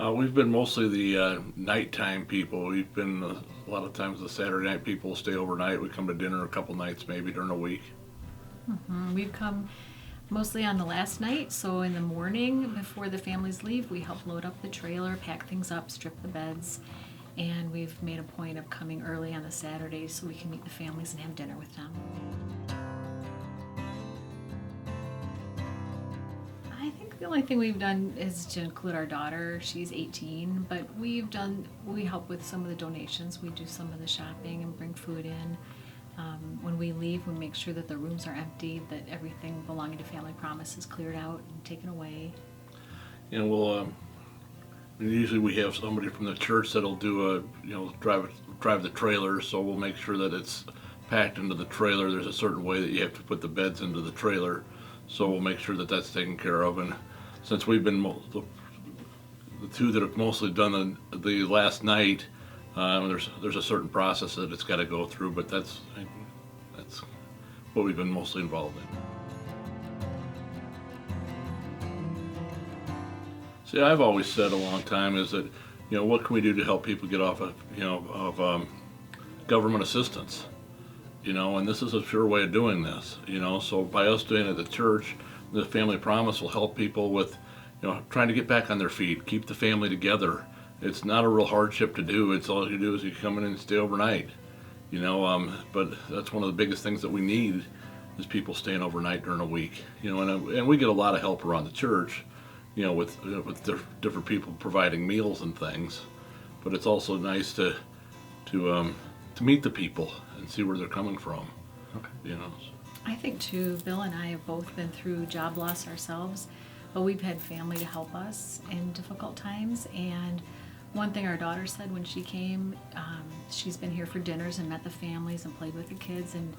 We've been mostly the nighttime people. We've been a lot of times the Saturday night people stay overnight. We come to dinner a couple nights maybe during the week. We've come mostly on the last night, so in the morning before the families leave, we help load up the trailer, pack things up, strip the beds, and we've made a point of coming early on the Saturdays so we can meet the families and have dinner with them. I think the only thing we've done is to include our daughter. She's 18, but we help with some of the donations. We do some of the shopping and bring food in. When we leave, we make sure that the rooms are emptied, that everything belonging to Family Promise is cleared out and taken away. And usually we have somebody from the church that'll do drive the trailer. So we'll make sure that it's packed into the trailer. There's a certain way that you have to put the beds into the trailer. So we'll make sure that that's taken care of. And since we've been the two that have mostly done the last night, there's a certain process that it's got to go through, but that's what we've been mostly involved in. See, I've always said a long time is that, what can we do to help people get off of government assistance? And this is a sure way of doing this. So by us doing it at the church, the Family Promise will help people with, trying to get back on their feet, keep the family together. It's not a real hardship to do. It's all you do is you come in and stay overnight. But that's one of the biggest things that we need is people staying overnight during a week. And we get a lot of help around the church, with different people providing meals and things. But it's also nice to meet the people and see where they're coming from. Okay. I think too, Bill and I have both been through job loss ourselves, but we've had family to help us in difficult times. And one thing our daughter said when she came, she's been here for dinners and met the families and played with the kids, and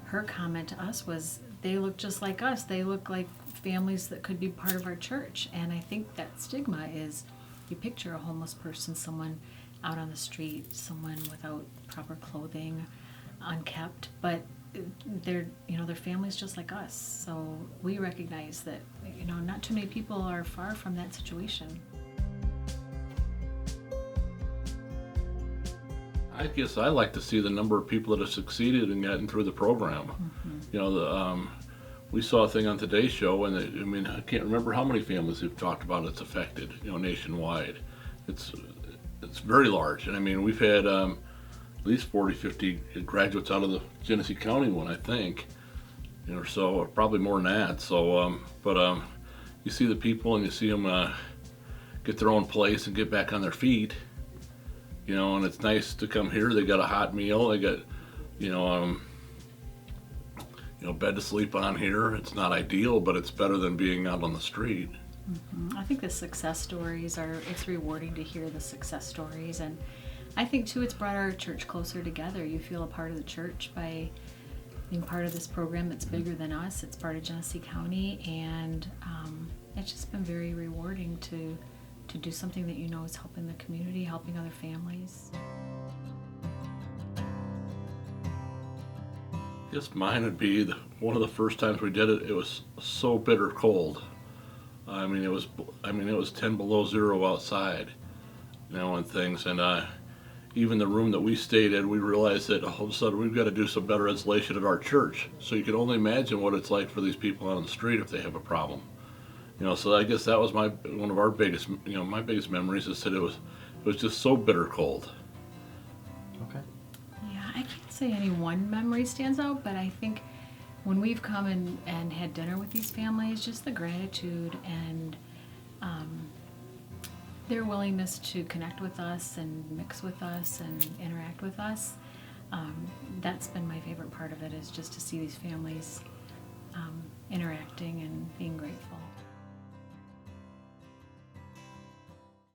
her comment to us was, they look just like us. They look like families that could be part of our church. And I think that stigma is, you picture a homeless person, someone out on the street, someone without proper clothing, unkept, but their family's just like us. So we recognize that, not too many people are far from that situation. I guess I like to see the number of people that have succeeded and gotten through the program. We saw a thing on Today's Show, and I can't remember how many families we've talked about it's affected, nationwide. It's very large, and we've had at least 40, 50 graduates out of the Genesee County one, I think, or so, or probably more than that. So, you see the people and you see them get their own place and get back on their feet. And it's nice to come here. They got a hot meal. They got, bed to sleep on here. It's not ideal, but it's better than being out on the street. I think the success stories it's rewarding to hear the success stories. And I think too, it's brought our church closer together. You feel a part of the church by being part of this program that's bigger than us. It's part of Genesee County, and it's just been very rewarding to do something that is helping the community, helping other families. I guess mine would be one of the first times we did it. It was so bitter cold. It was 10 below zero outside, and things. And even the room that we stayed in, we realized that all of a sudden we've got to do some better insulation at our church. So you can only imagine what it's like for these people out on the street if they have a problem. So I guess that was one of our biggest, my biggest memories is that it was just so bitter cold. Okay. Yeah, I can't say any one memory stands out, but I think when we've come and had dinner with these families, just the gratitude and their willingness to connect with us and mix with us and interact with us, that's been my favorite part of it, is just to see these families interacting and being grateful.